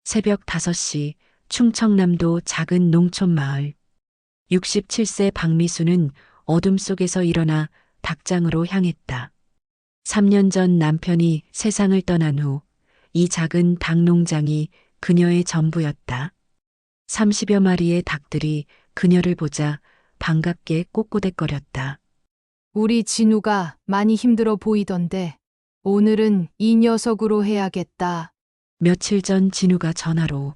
새벽 5시 충청남도 작은 농촌 마을. 67세 박미수는 어둠 속에서 일어나 닭장으로 향했다. 3년 전 남편이 세상을 떠난 후 이 작은 닭 농장이 그녀의 전부였다. 30여 마리의 닭들이 그녀를 보자 반갑게 꼬꼬댁거렸다. 우리 진우가 많이 힘들어 보이던데 오늘은 이 녀석으로 해야겠다. 며칠 전 진우가 전화로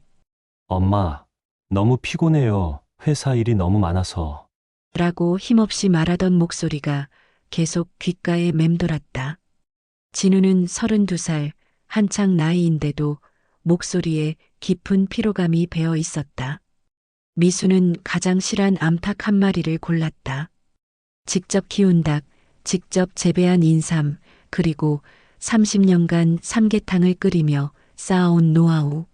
엄마, 너무 피곤해요. 회사 일이 너무 많아서. 라고 힘없이 말하던 목소리가 계속 귓가에 맴돌았다. 진우는 32살, 한창 나이인데도 목소리에 깊은 피로감이 배어 있었다. 미수는 가장 실한 암탉 한 마리를 골랐다. 직접 키운 닭, 직접 재배한 인삼, 그리고 30년간 삼계탕을 끓이며 쌓아온 노하우.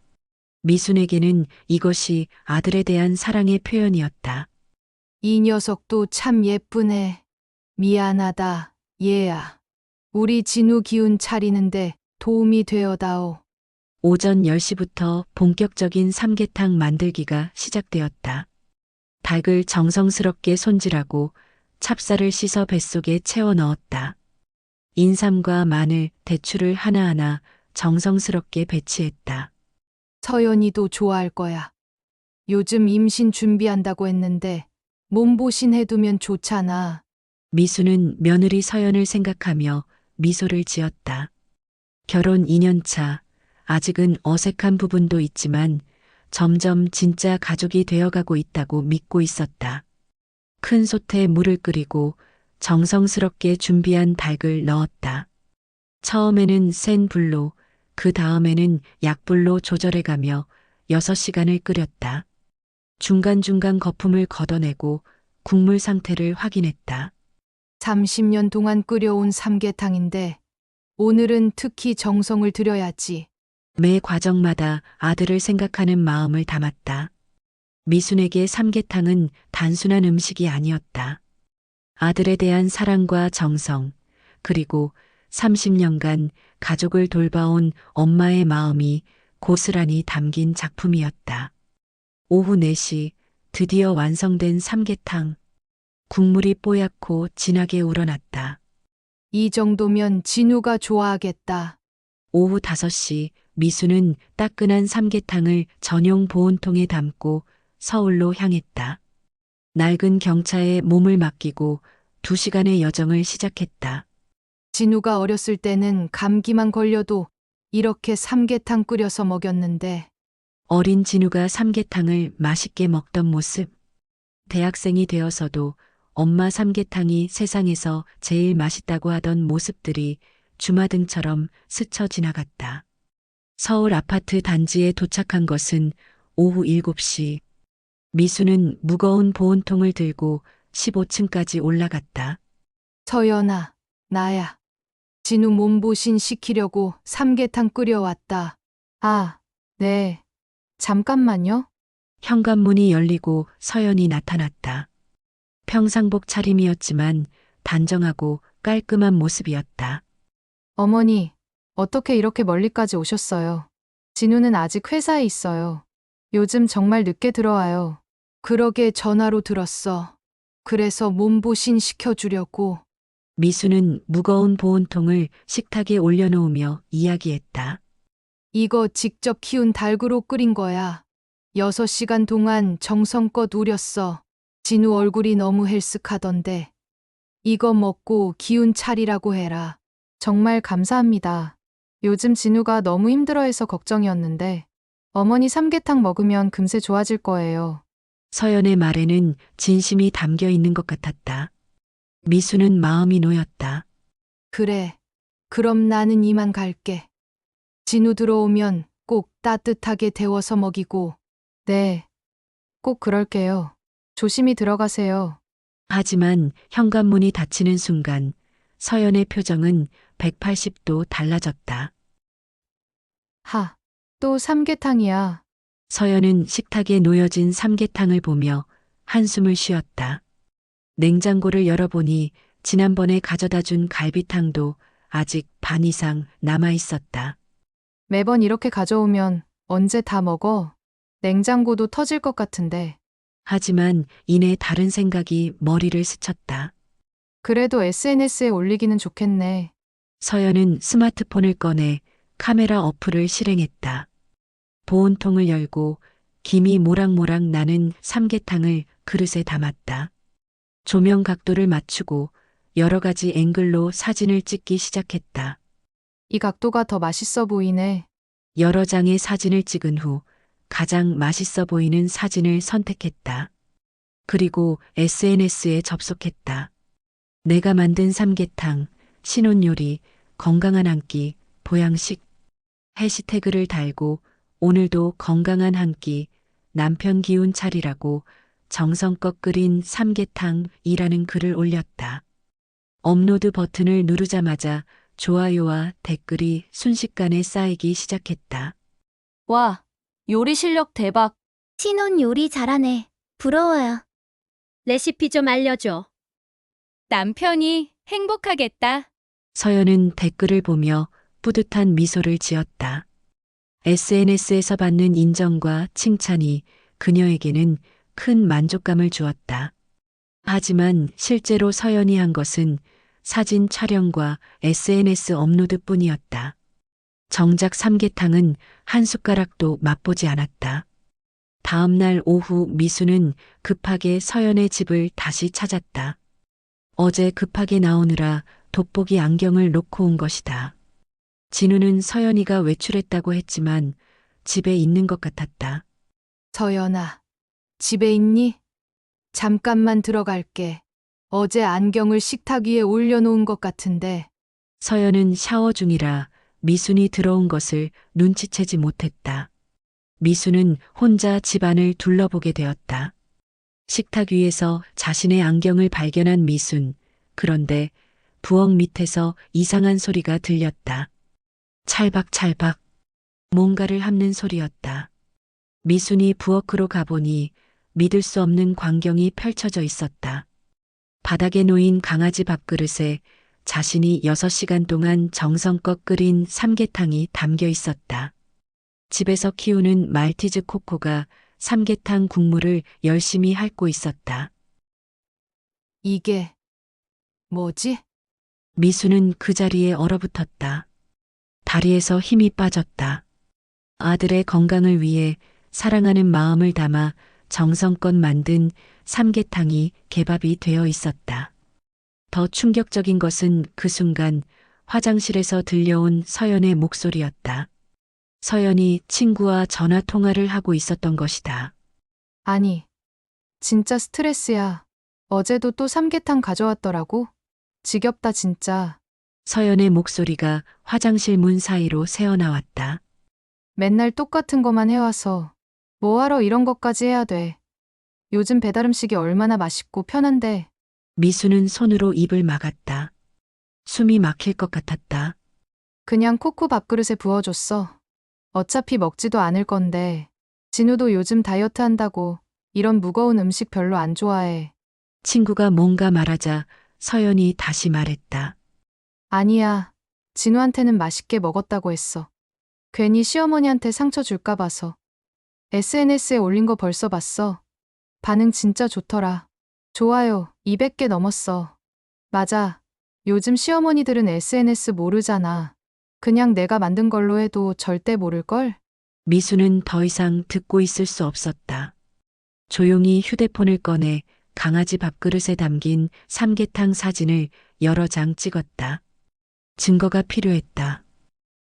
미순에게는 이것이 아들에 대한 사랑의 표현이었다. 이 녀석도 참 예쁘네. 미안하다, 얘야. 우리 진우 기운 차리는데 도움이 되어다오. 오전 10시부터 본격적인 삼계탕 만들기가 시작되었다. 닭을 정성스럽게 손질하고 찹쌀을 씻어 뱃속에 채워 넣었다. 인삼과 마늘, 대추를 하나하나 정성스럽게 배치했다. 서연이도 좋아할 거야. 요즘 임신 준비한다고 했는데 몸보신 해두면 좋잖아. 미수는 며느리 서연을 생각하며 미소를 지었다. 결혼 2년 차, 아직은 어색한 부분도 있지만 점점 진짜 가족이 되어가고 있다고 믿고 있었다. 큰 솥에 물을 끓이고 정성스럽게 준비한 닭을 넣었다. 처음에는 센 불로, 그 다음에는 약불로 조절해가며 6시간을 끓였다. 중간중간 거품을 걷어내고 국물 상태를 확인했다. 30년 동안 끓여온 삼계탕인데 오늘은 특히 정성을 들여야지. 매 과정마다 아들을 생각하는 마음을 담았다. 미순에게 삼계탕은 단순한 음식이 아니었다. 아들에 대한 사랑과 정성, 그리고 30년간 가족을 돌봐온 엄마의 마음이 고스란히 담긴 작품이었다. 오후 4시 드디어 완성된 삼계탕. 국물이 뽀얗고 진하게 우러났다. 이 정도면 진우가 좋아하겠다. 오후 5시 미수는 따끈한 삼계탕을 전용 보온통에 담고 서울로 향했다. 낡은 경차에 몸을 맡기고 2시간의 여정을 시작했다. 진우가 어렸을 때는 감기만 걸려도 이렇게 삼계탕 끓여서 먹였는데 어린 진우가 삼계탕을 맛있게 먹던 모습. 대학생이 되어서도 엄마 삼계탕이 세상에서 제일 맛있다고 하던 모습들이 주마등처럼 스쳐 지나갔다. 서울 아파트 단지에 도착한 것은 오후 7시. 미수는 무거운 보온통을 들고 15층까지 올라갔다. 서연아, 나야. 진우 몸보신 시키려고 삼계탕 끓여왔다. 아, 네. 잠깐만요. 현관문이 열리고 서연이 나타났다. 평상복 차림이었지만 단정하고 깔끔한 모습이었다. 어머니, 어떻게 이렇게 멀리까지 오셨어요? 진우는 아직 회사에 있어요. 요즘 정말 늦게 들어와요. 그러게 전화로 들었어. 그래서 몸보신 시켜주려고. 미수는 무거운 보온통을 식탁에 올려놓으며 이야기했다. 이거 직접 키운 닭으로 끓인 거야. 6시간 동안 정성껏 우렸어. 진우 얼굴이 너무 헬쓱하던데. 이거 먹고 기운 차리라고 해라. 정말 감사합니다. 요즘 진우가 너무 힘들어해서 걱정이었는데 어머니 삼계탕 먹으면 금세 좋아질 거예요. 서연의 말에는 진심이 담겨 있는 것 같았다. 미수는 마음이 놓였다. 그래. 그럼 나는 이만 갈게. 진우 들어오면 꼭 따뜻하게 데워서 먹이고. 네. 꼭 그럴게요. 조심히 들어가세요. 하지만 현관문이 닫히는 순간 서연의 표정은 180도 달라졌다. 하. 또 삼계탕이야. 서연은 식탁에 놓여진 삼계탕을 보며 한숨을 쉬었다. 냉장고를 열어보니 지난번에 가져다 준 갈비탕도 아직 반 이상 남아 있었다. 매번 이렇게 가져오면 언제 다 먹어? 냉장고도 터질 것 같은데. 하지만 이내 다른 생각이 머리를 스쳤다. 그래도 SNS에 올리기는 좋겠네. 서연은 스마트폰을 꺼내 카메라 어플을 실행했다. 보온통을 열고 김이 모락모락 나는 삼계탕을 그릇에 담았다. 조명 각도를 맞추고 여러 가지 앵글로 사진을 찍기 시작했다. 이 각도가 더 맛있어 보이네. 여러 장의 사진을 찍은 후 가장 맛있어 보이는 사진을 선택했다. 그리고 SNS에 접속했다. 내가 만든 삼계탕, 신혼요리, 건강한 한 끼, 보양식, 해시태그를 달고 오늘도 건강한 한 끼, 남편 기운 차리라고 정성껏 끓인 삼계탕이라는 글을 올렸다. 업로드 버튼을 누르자마자 좋아요와 댓글이 순식간에 쌓이기 시작했다. 와, 요리 실력 대박. 신혼 요리 잘하네. 부러워요. 레시피 좀 알려줘. 남편이 행복하겠다. 서연은 댓글을 보며 뿌듯한 미소를 지었다. SNS에서 받는 인정과 칭찬이 그녀에게는 큰 만족감을 주었다. 하지만 실제로 서연이 한 것은 사진 촬영과 SNS 업로드뿐이었다. 정작 삼계탕은 한 숟가락도 맛보지 않았다. 다음 날 오후 미수는 급하게 서연의 집을 다시 찾았다. 어제 급하게 나오느라 돋보기 안경을 놓고 온 것이다. 진우는 서연이가 외출했다고 했지만 집에 있는 것 같았다. 서연아, 집에 있니? 잠깐만 들어갈게. 어제 안경을 식탁 위에 올려놓은 것 같은데. 서연은 샤워 중이라 미순이 들어온 것을 눈치채지 못했다. 미수는 혼자 집안을 둘러보게 되었다. 식탁 위에서 자신의 안경을 발견한 미순. 그런데 부엌 밑에서 이상한 소리가 들렸다. 찰박찰박. 뭔가를 핥는 소리였다. 미순이 부엌으로 가보니 믿을 수 없는 광경이 펼쳐져 있었다. 바닥에 놓인 강아지 밥그릇에 자신이 6시간 동안 정성껏 끓인 삼계탕이 담겨 있었다. 집에서 키우는 말티즈 코코가 삼계탕 국물을 열심히 핥고 있었다. 이게 뭐지? 미수는 그 자리에 얼어붙었다. 다리에서 힘이 빠졌다. 아들의 건강을 위해 사랑하는 마음을 담아 정성껏 만든 삼계탕이 개밥이 되어 있었다. 더 충격적인 것은 그 순간 화장실에서 들려온 서연의 목소리였다. 서연이 친구와 전화 통화를 하고 있었던 것이다. 아니, 진짜 스트레스야. 어제도 또 삼계탕 가져왔더라고. 지겹다 진짜. 서연의 목소리가 화장실 문 사이로 새어나왔다. 맨날 똑같은 것만 해와서 뭐하러 이런 것까지 해야 돼. 요즘 배달 음식이 얼마나 맛있고 편한데. 미수는 손으로 입을 막았다. 숨이 막힐 것 같았다. 그냥 코코 밥그릇에 부어줬어. 어차피 먹지도 않을 건데. 진우도 요즘 다이어트 한다고 이런 무거운 음식 별로 안 좋아해. 친구가 뭔가 말하자 서연이 다시 말했다. 아니야. 진우한테는 맛있게 먹었다고 했어. 괜히 시어머니한테 상처 줄까 봐서. SNS에 올린 거 벌써 봤어. 반응 진짜 좋더라. 좋아요 200개 넘었어. 맞아. 요즘 시어머니들은 SNS 모르잖아. 그냥 내가 만든 걸로 해도 절대 모를걸? 미수는 더 이상 듣고 있을 수 없었다. 조용히 휴대폰을 꺼내 강아지 밥그릇에 담긴 삼계탕 사진을 여러 장 찍었다. 증거가 필요했다.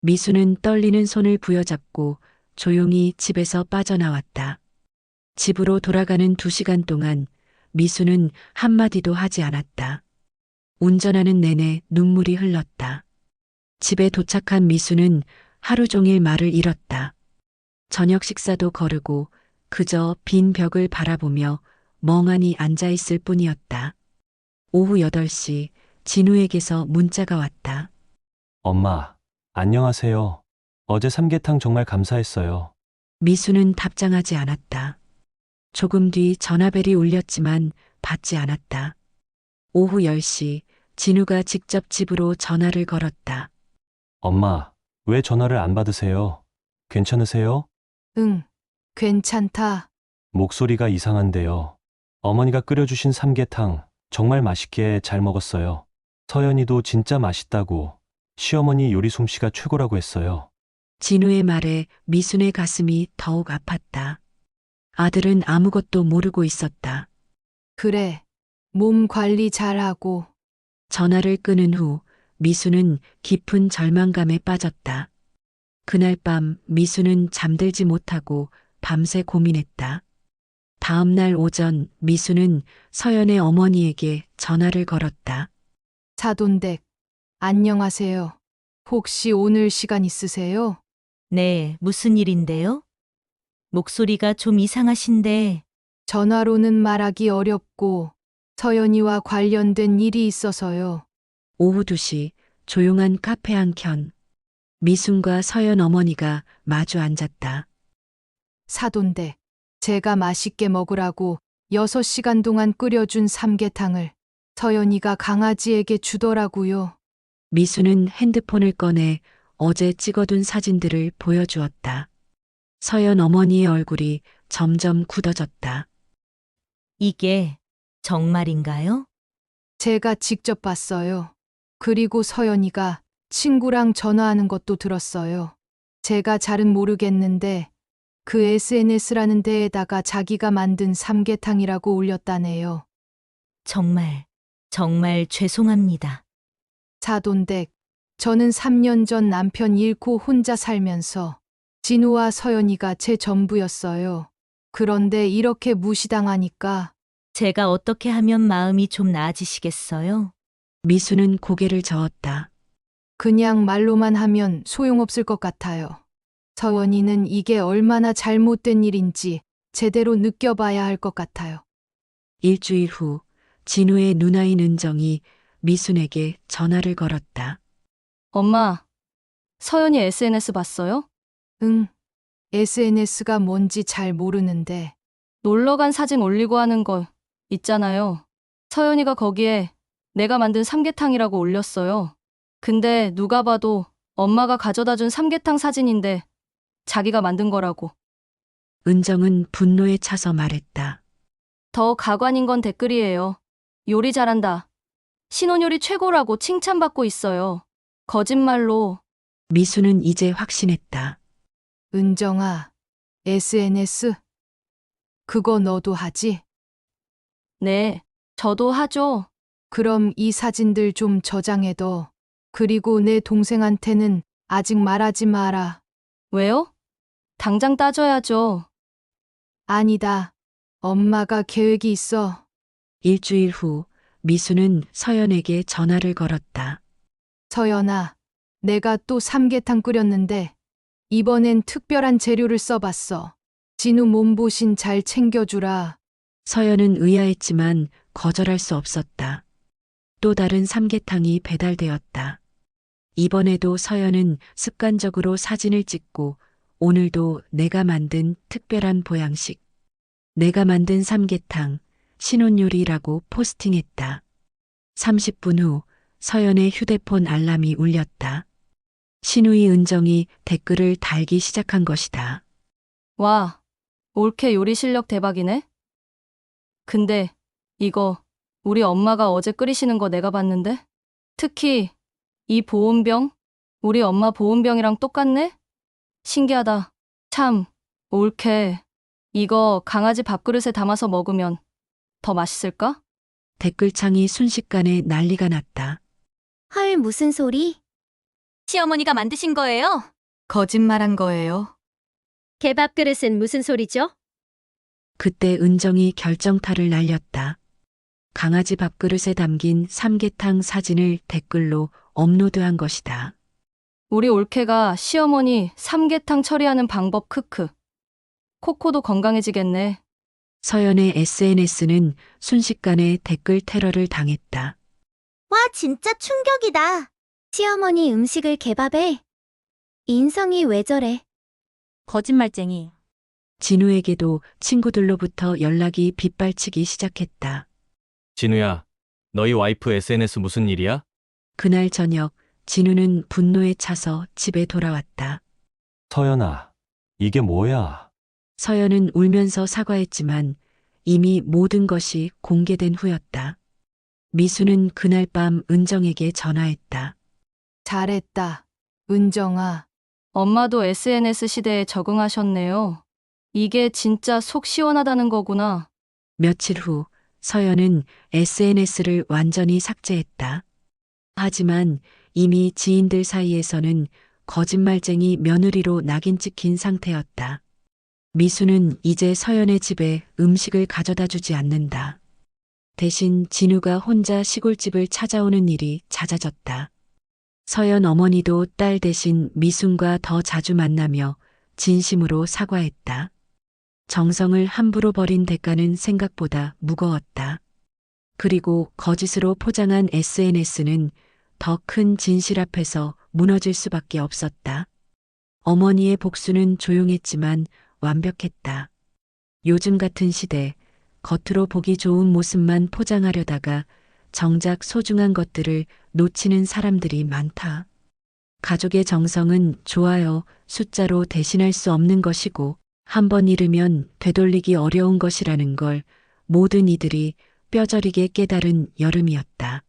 미수는 떨리는 손을 부여잡고 조용히 집에서 빠져나왔다. 집으로 돌아가는 2시간 동안 미수는 한마디도 하지 않았다. 운전하는 내내 눈물이 흘렀다. 집에 도착한 미수는 하루 종일 말을 잃었다. 저녁 식사도 거르고 그저 빈 벽을 바라보며 멍하니 앉아있을 뿐이었다. 오후 8시 진우에게서 문자가 왔다. 엄마, 안녕하세요. 어제 삼계탕 정말 감사했어요. 미수는 답장하지 않았다. 조금 뒤 전화벨이 울렸지만 받지 않았다. 오후 10시 진우가 직접 집으로 전화를 걸었다. 엄마, 왜 전화를 안 받으세요? 괜찮으세요? 응, 괜찮다. 목소리가 이상한데요. 어머니가 끓여주신 삼계탕 정말 맛있게 잘 먹었어요. 서연이도 진짜 맛있다고 시어머니 요리 솜씨가 최고라고 했어요. 진우의 말에 미순의 가슴이 더욱 아팠다. 아들은 아무것도 모르고 있었다. 그래, 몸 관리 잘하고. 전화를 끊은 후 미수는 깊은 절망감에 빠졌다. 그날 밤 미수는 잠들지 못하고 밤새 고민했다. 다음 날 오전 미수는 서연의 어머니에게 전화를 걸었다. 사돈댁, 안녕하세요. 혹시 오늘 시간 있으세요? 네, 무슨 일인데요? 목소리가 좀 이상하신데, 전화로는 말하기 어렵고 서연이와 관련된 일이 있어서요. 오후 2시 조용한 카페 한 켠. 미순과 서연 어머니가 마주 앉았다. 사돈댁, 제가 맛있게 먹으라고 6시간 동안 끓여준 삼계탕을 서연이가 강아지에게 주더라고요. 미수는 핸드폰을 꺼내 어제 찍어둔 사진들을 보여주었다. 서연 어머니의 얼굴이 점점 굳어졌다. 이게 정말인가요? 제가 직접 봤어요. 그리고 서연이가 친구랑 전화하는 것도 들었어요. 제가 잘은 모르겠는데 그 SNS라는 데에다가 자기가 만든 삼계탕이라고 올렸다네요. 정말 죄송합니다. 사돈댁, 저는 3년 전 남편 잃고 혼자 살면서 진우와 서연이가 제 전부였어요. 그런데 이렇게 무시당하니까 제가 어떻게 하면 마음이 좀 나아지시겠어요? 미수는 고개를 저었다. 그냥 말로만 하면 소용없을 것 같아요. 서연이는 이게 얼마나 잘못된 일인지 제대로 느껴봐야 할 것 같아요. 일주일 후 진우의 누나인 은정이 미순에게 전화를 걸었다. 엄마, 서연이 SNS 봤어요? 응, SNS가 뭔지 잘 모르는데 놀러 간 사진 올리고 하는 거 있잖아요. 서연이가 거기에 내가 만든 삼계탕이라고 올렸어요. 근데 누가 봐도 엄마가 가져다 준 삼계탕 사진인데 자기가 만든 거라고. 은정은 분노에 차서 말했다. 더 가관인 건 댓글이에요. 요리 잘한다. 신혼요리 최고라고 칭찬받고 있어요. 거짓말로. 미수는 이제 확신했다. 은정아, SNS? 그거 너도 하지? 네, 저도 하죠. 그럼 이 사진들 좀 저장해둬. 그리고 내 동생한테는 아직 말하지 마라. 왜요? 당장 따져야죠. 아니다. 엄마가 계획이 있어. 일주일 후 미수는 서연에게 전화를 걸었다. 서연아, 내가 또 삼계탕 끓였는데 이번엔 특별한 재료를 써봤어. 진우 몸보신 잘 챙겨주라. 서연은 의아했지만 거절할 수 없었다. 또 다른 삼계탕이 배달되었다. 이번에도 서연은 습관적으로 사진을 찍고 오늘도 내가 만든 특별한 보양식, 내가 만든 삼계탕, 신혼요리라고 포스팅했다. 30분 후 서연의 휴대폰 알람이 울렸다. 신우이 은정이 댓글을 달기 시작한 것이다. 와, 올케 요리 실력 대박이네? 근데 이거 우리 엄마가 어제 끓이시는 거 내가 봤는데? 특히 이 보온병? 우리 엄마 보온병이랑 똑같네? 신기하다. 참, 올케. 이거 강아지 밥그릇에 담아서 먹으면 더 맛있을까? 댓글창이 순식간에 난리가 났다. 헐, 무슨 소리? 시어머니가 만드신 거예요? 거짓말한 거예요. 개밥 그릇은 무슨 소리죠? 그때 은정이 결정타를 날렸다. 강아지 밥그릇에 담긴 삼계탕 사진을 댓글로 업로드한 것이다. 우리 올케가 시어머니 삼계탕 처리하는 방법 크크. 코코도 건강해지겠네. 서연의 SNS는 순식간에 댓글 테러를 당했다. 와, 진짜 충격이다. 시어머니 음식을 개밥해. 인성이 왜 저래? 거짓말쟁이. 진우에게도 친구들로부터 연락이 빗발치기 시작했다. 진우야, 너희 와이프 SNS 무슨 일이야? 그날 저녁 진우는 분노에 차서 집에 돌아왔다. 서연아, 이게 뭐야? 서연은 울면서 사과했지만 이미 모든 것이 공개된 후였다. 미수는 그날 밤 은정에게 전화했다. 잘했다. 은정아. 엄마도 SNS 시대에 적응하셨네요. 이게 진짜 속 시원하다는 거구나. 며칠 후 서연은 SNS를 완전히 삭제했다. 하지만 이미 지인들 사이에서는 거짓말쟁이 며느리로 낙인 찍힌 상태였다. 미수는 이제 서연의 집에 음식을 가져다 주지 않는다. 대신 진우가 혼자 시골집을 찾아오는 일이 잦아졌다. 서연 어머니도 딸 대신 미순과 더 자주 만나며 진심으로 사과했다. 정성을 함부로 버린 대가는 생각보다 무거웠다. 그리고 거짓으로 포장한 SNS는 더 큰 진실 앞에서 무너질 수밖에 없었다. 어머니의 복수는 조용했지만 완벽했다. 요즘 같은 시대, 겉으로 보기 좋은 모습만 포장하려다가 정작 소중한 것들을 놓치는 사람들이 많다. 가족의 정성은 좋아요, 숫자로 대신할 수 없는 것이고, 한번 잃으면 되돌리기 어려운 것이라는 걸 모든 이들이 뼈저리게 깨달은 여름이었다.